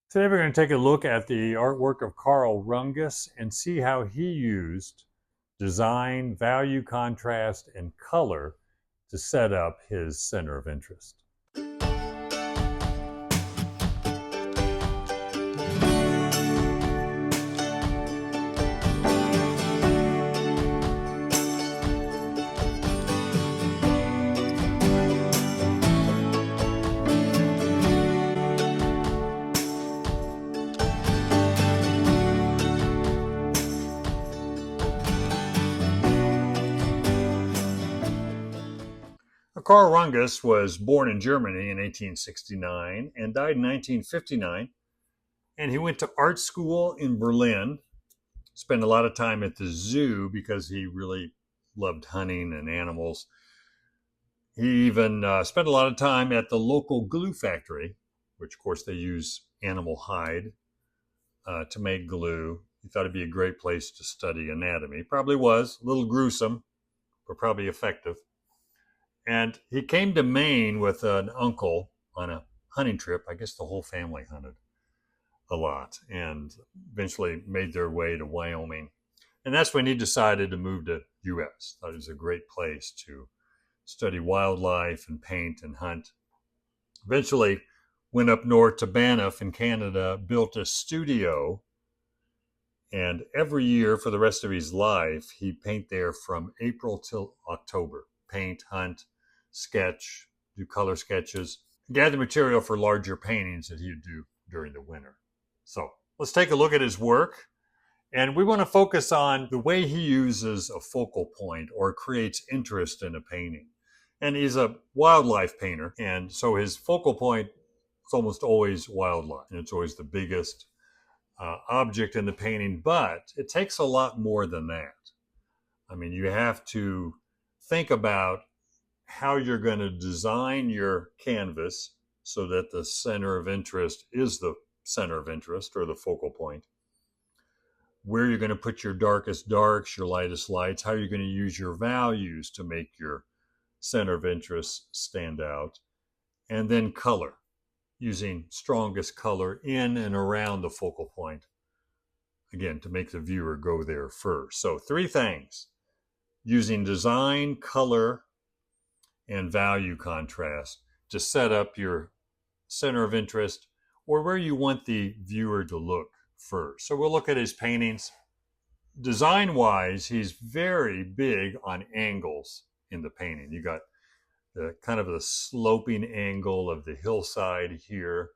Today we're going to take a look at the artwork of Carl Rungius and see how he used design, value, contrast, and color to set up his center of interest. Carl Rungius was born in Germany in 1869 and died in 1959. And he went to art school in Berlin, spent a lot of time at the zoo because he really loved hunting and animals. He even spent a lot of time at the local glue factory, which, of course, they use animal hide to make glue. He thought it'd be a great place to study anatomy. Probably was, a little gruesome, but probably effective. And he came to Maine with an uncle on a hunting trip. I guess the whole family hunted a lot and eventually made their way to Wyoming. And that's when he decided to move to U.S. Thought it was a great place to study wildlife and paint and hunt. Eventually went up north to Banff in Canada, built a studio, and every year for the rest of his life, he'd paint there from April till October. Paint, hunt, sketch, do color sketches, gather material for larger paintings that he'd do during the winter. So let's take a look at his work. And we want to focus on the way he uses a focal point or creates interest in a painting. And he's a wildlife painter, and so his focal point is almost always wildlife, and it's always the biggest object in the painting, but it takes a lot more than that. I mean, you have to think about how you're going to design your canvas so that the center of interest is the center of interest or the focal point, where you're going to put your darkest darks, your lightest lights, how you're going to use your values to make your center of interest stand out, and then color, using strongest color in and around the focal point, again, to make the viewer go there first. So 3 things: using design, color, and value contrast to set up your center of interest or where you want the viewer to look first. So we'll look at his paintings. Design-wise, he's very big on angles in the painting. You got the kind of the sloping angle of the hillside here.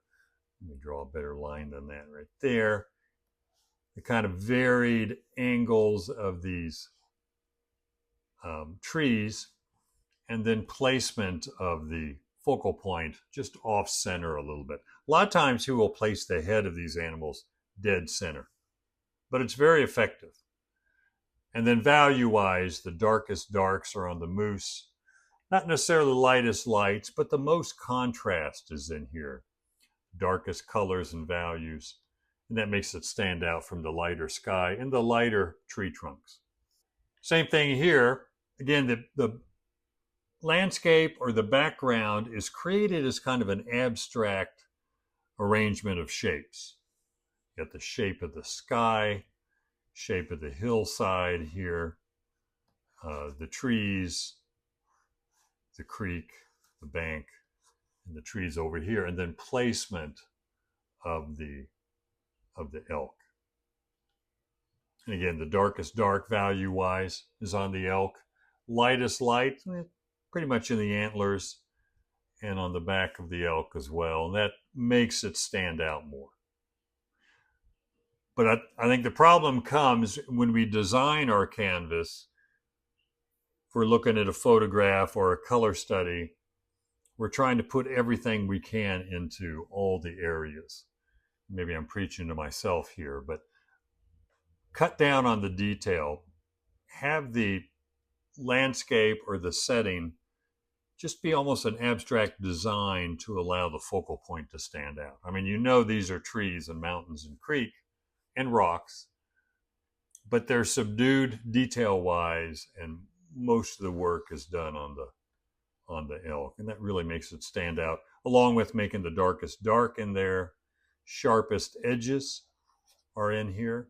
Let me draw a better line than that right there. The kind of varied angles of these trees, and then placement of the focal point just off center a little bit. A lot of times he will place the head of these animals dead center, but it's very effective. And then value-wise, the darkest darks are on the moose. Not necessarily the lightest lights, but the most contrast is in here. Darkest colors and values. And that makes it stand out from the lighter sky and the lighter tree trunks. Same thing here. Again, the landscape or the background is created as kind of an abstract arrangement of shapes. You got the shape of the sky, shape of the hillside here, the trees, the creek, the bank, and the trees over here, and then placement of the elk. And again, the darkest dark value-wise is on the elk. Lightest light, pretty much in the antlers and on the back of the elk as well. And that makes it stand out more. But I think the problem comes when we design our canvas. If we're looking at a photograph or a color study, we're trying to put everything we can into all the areas. Maybe I'm preaching to myself here, but cut down on the detail. Have the landscape or the setting just be almost an abstract design to allow the focal point to stand out. I mean, you know these are trees and mountains and creek and rocks, but they're subdued detail-wise, and most of the work is done on the elk, and that really makes it stand out, along with making the darkest dark in there sharpest edges are in here,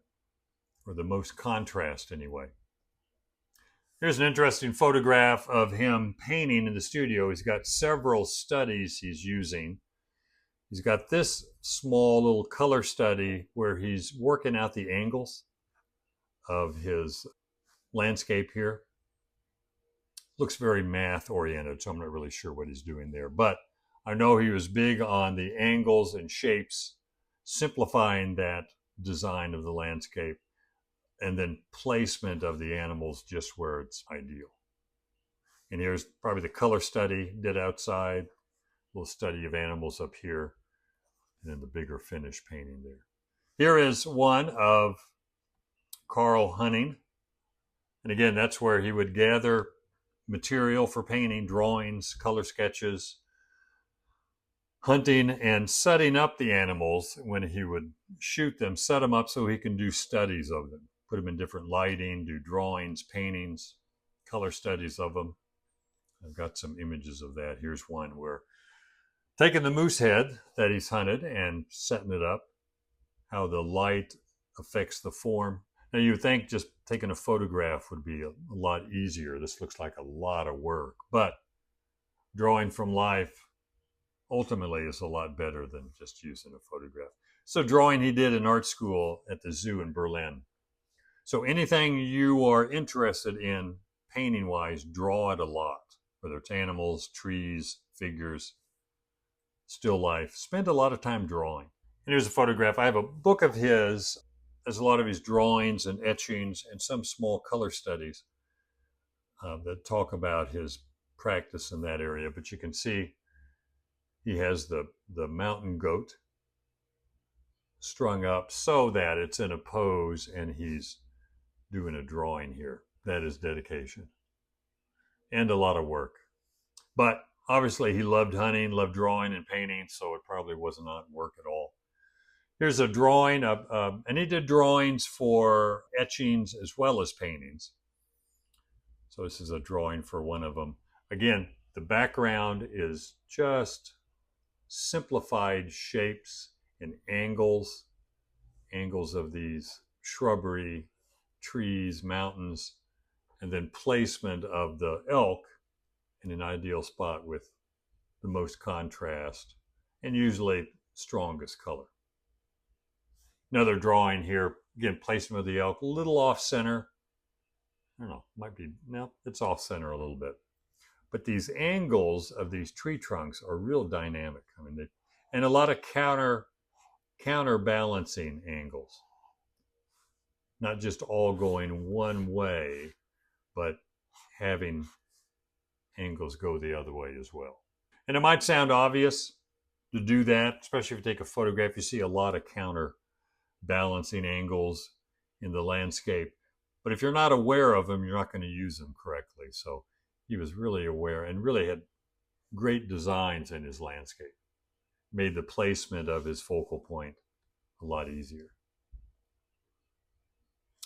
or the most contrast anyway. Here's an interesting photograph of him painting in the studio. He's got several studies he's using. He's got this small little color study where he's working out the angles of his landscape here. Looks very math oriented, so I'm not really sure what he's doing there. But I know he was big on the angles and shapes, simplifying that design of the landscape, and then placement of the animals just where it's ideal. And here's probably the color study did outside, a little study of animals up here, and then the bigger finish painting there. Here is one of Carl hunting. And again, that's where he would gather material for painting, drawings, color sketches, hunting, and setting up the animals when he would shoot them, set them up so he can do studies of them, put them in different lighting, do drawings, paintings, color studies of them. I've got some images of that. Here's one where taking the moose head that he's hunted and setting it up, how the light affects the form. Now you would think just taking a photograph would be a lot easier. This looks like a lot of work, but drawing from life ultimately is a lot better than just using a photograph. So drawing he did in art school at the zoo in Berlin. So anything you are interested in painting wise, draw it a lot, whether it's animals, trees, figures, still life. Spend a lot of time drawing. And here's a photograph. I have a book of his. There's a lot of his drawings and etchings and some small color studies that talk about his practice in that area. But you can see he has the mountain goat strung up so that it's in a pose and he's doing a drawing here. That is dedication and a lot of work. But obviously he loved hunting, loved drawing and painting, so it probably wasn't on work at all. Here's a drawing of, and he did drawings for etchings as well as paintings. So this is a drawing for one of them. Again, the background is just simplified shapes and angles of these shrubbery, trees, mountains, and then placement of the elk in an ideal spot with the most contrast and usually strongest color. Another drawing here, again, placement of the elk, a little off center. I don't know, might be, no, it's off center a little bit. But these angles of these tree trunks are real dynamic. I mean, and a lot of counterbalancing angles. Not just all going one way, but having angles go the other way as well. And it might sound obvious to do that, especially if you take a photograph. You see a lot of counterbalancing angles in the landscape. But if you're not aware of them, you're not going to use them correctly. So he was really aware and really had great designs in his landscape. Made the placement of his focal point a lot easier.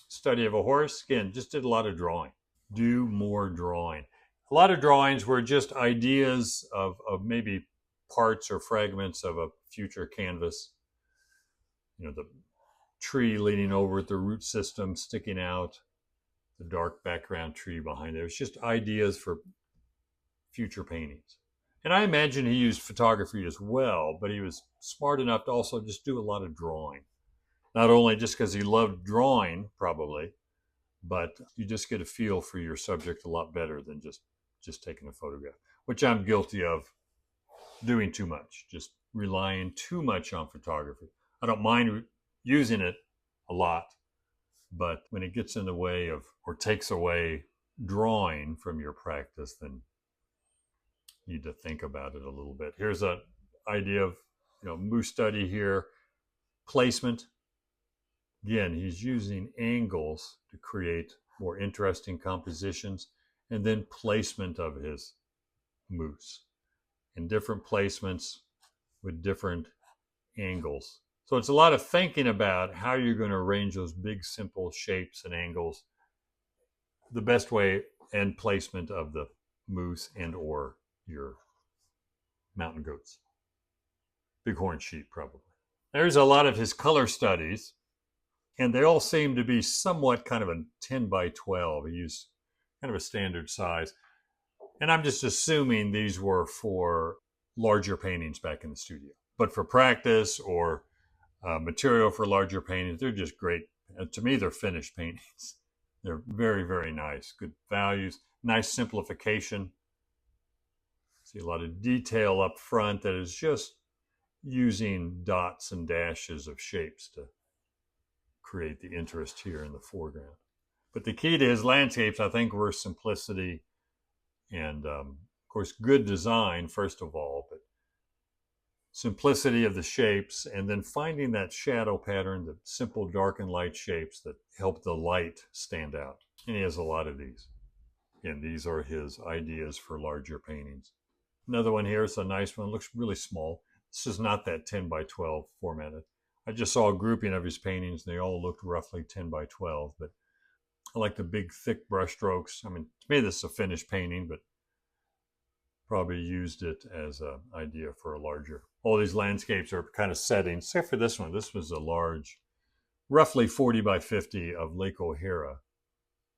Study of a horse, again, just did a lot of drawing. Do more drawing. A lot of drawings were just ideas of maybe parts or fragments of a future canvas. You know, the tree leaning over it, the root system sticking out, the dark background tree behind it. It was just ideas for future paintings. And I imagine he used photography as well, but he was smart enough to also just do a lot of drawing. Not only just because he loved drawing, probably, but you just get a feel for your subject a lot better than just taking a photograph, which I'm guilty of doing too much, just relying too much on photography. I don't mind using it a lot, but when it gets in the way of, or takes away drawing from your practice, then you need to think about it a little bit. Here's an idea of, moose study here, placement. Again, he's using angles to create more interesting compositions, and then placement of his moose in different placements with different angles. So it's a lot of thinking about how you're going to arrange those big, simple shapes and angles the best way, and placement of the moose and or your mountain goats. Bighorn sheep, probably. There's a lot of his color studies, and they all seem to be somewhat kind of a 10 by 12. He used kind of a standard size. And I'm just assuming these were for larger paintings back in the studio. But for practice or material for larger paintings, they're just great. To me, they're finished paintings. They're very, very nice. Good values, nice simplification. See a lot of detail up front that is just using dots and dashes of shapes to create the interest here in the foreground. But the key to his landscapes, I think, were simplicity and, of course, good design, first of all, but simplicity of the shapes, and then finding that shadow pattern, the simple dark and light shapes that help the light stand out. And he has a lot of these. And these are his ideas for larger paintings. Another one here is a nice one. It looks really small. This is not that 10 by 12 formatted. I just saw a grouping of his paintings, and they all looked roughly 10 by 12. But I like the big, thick brush strokes. I mean, to me, this is a finished painting, but probably used it as an idea for a larger. All these landscapes are kind of settings, except for this one. This was a large, roughly 40 by 50 of Lake O'Hara.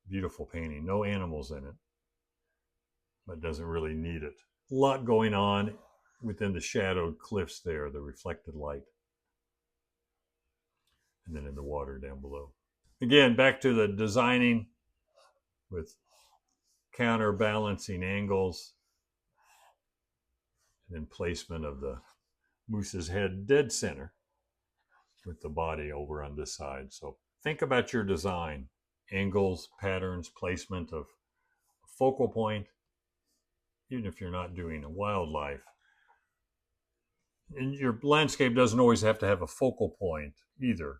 Beautiful painting. No animals in it, but doesn't really need it. A lot going on within the shadowed cliffs there, the reflected light. And then in the water down below. Again, back to the designing with counterbalancing angles and then placement of the moose's head dead center with the body over on this side. So think about your design, angles, patterns, placement of focal point, even if you're not doing a wildlife. And your landscape doesn't always have to have a focal point either,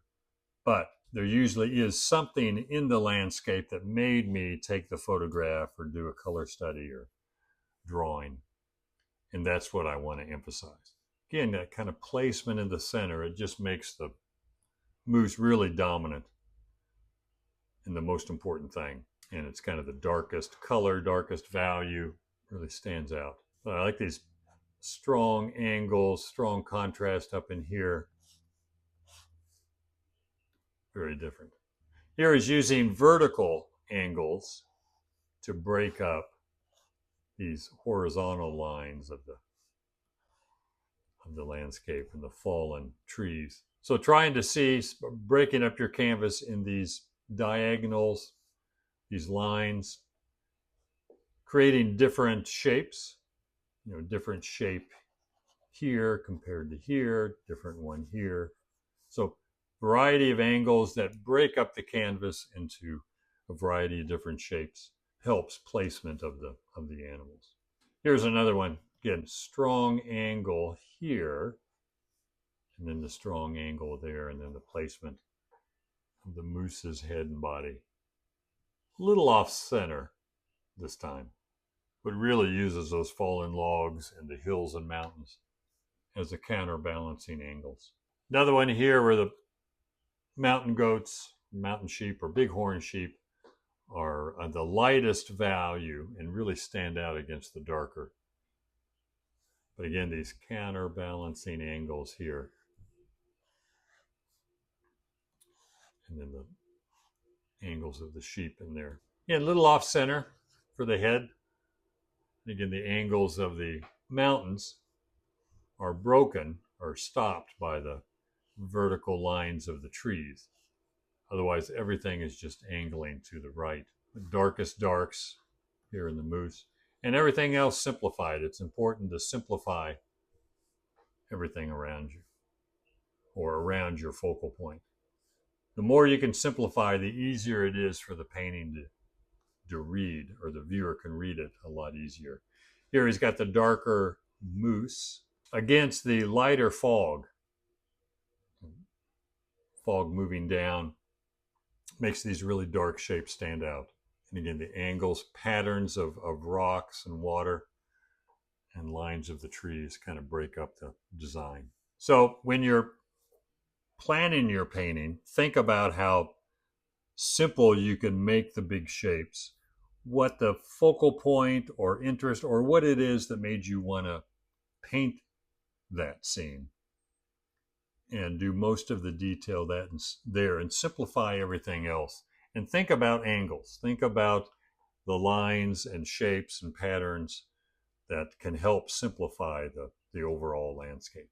but there usually is something in the landscape that made me take the photograph or do a color study or drawing. And that's what I want to emphasize. Again, that kind of placement in the center, it just makes the moose really dominant and the most important thing. And it's kind of the darkest color, darkest value, really stands out. But I like these strong angles, strong contrast up in here. Very different. Here is using vertical angles to break up these horizontal lines of the landscape and the fallen trees. So trying to see, breaking up your canvas in these diagonals, these lines, creating different shapes, different shape here compared to here, different one here. So variety of angles that break up the canvas into a variety of different shapes helps placement of the animals. Here's another one. Again, strong angle here, and then the strong angle there, and then the placement of the moose's head and body. A little off center this time, but really uses those fallen logs and the hills and mountains as the counterbalancing angles. Another one here where the mountain goats, mountain sheep, or bighorn sheep are the lightest value and really stand out against the darker. But again, these counterbalancing angles here. And then the angles of the sheep in there. Yeah, a little off center for the head. Again, the angles of the mountains are broken or stopped by the vertical lines of the trees. Otherwise, everything is just angling to the right. The darkest darks here in the moose. And everything else simplified. It's important to simplify everything around you or around your focal point. The more you can simplify, the easier it is for the painting to read, or the viewer can read it a lot easier. Here he's got the darker moose against the lighter fog. Fog moving down makes these really dark shapes stand out. And again, the angles, patterns of rocks and water and lines of the trees kind of break up the design. So when you're planning your painting, think about how simple you can make the big shapes, what the focal point or interest or what it is that made you want to paint that scene. and do most of the detail there and simplify everything else. And think about angles. Think about the lines and shapes and patterns that can help simplify the overall landscape.